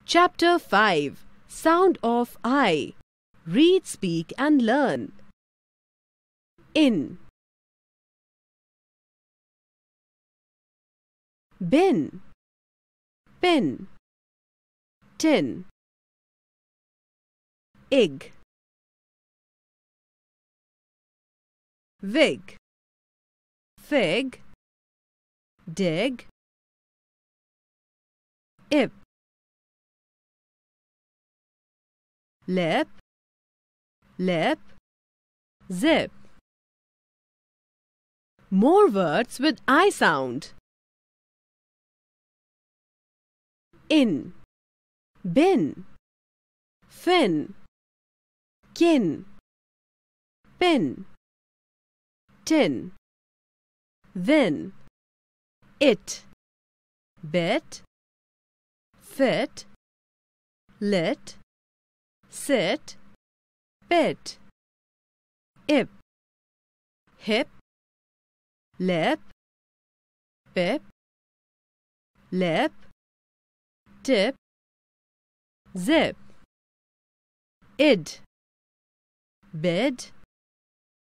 Chapter 5. Sound of I. Read, speak and learn. In. Bin. Pin. Tin. Ig. Wig. Fig. Dig. Ip. Lip. Lip. Zip. More words with I sound. In. Bin. Fin. Kin. Pin. Tin. Win. It. Bit. Fit. Lit. Sit. Pit. Ip. Hip. Lip. Pip. Lip. Tip. Zip. Id. Bid.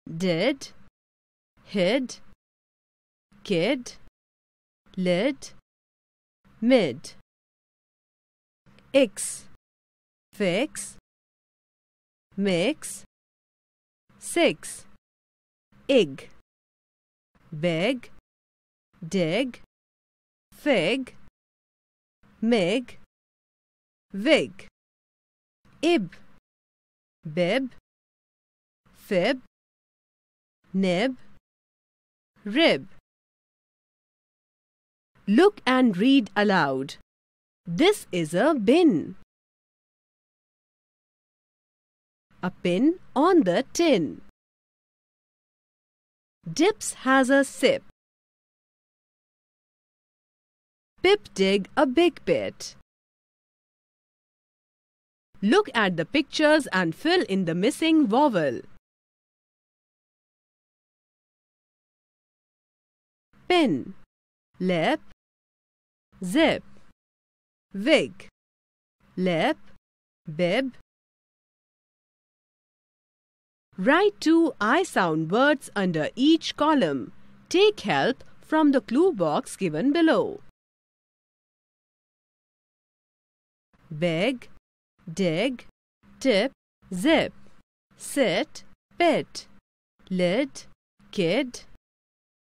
Did. Hid. Kid. Lid. Mid. Ix. Fix. Mix. Six. Ig. Big. Dig. Fig. Mig. Wig. Ib. Bib. Fib. Nib. Rib. Look and read aloud. This is a bin. A pin on the tin. Dips has a sip. Pip dig a big pit. Look at the pictures and fill in the missing vowel. Pin. Lip. Zip. Wig. Lip. Bib. Write 2 I sound words under each column. Take help from the clue box given below. Big. Dig. Tip. Zip. Sit. Pit. Lid. Kid.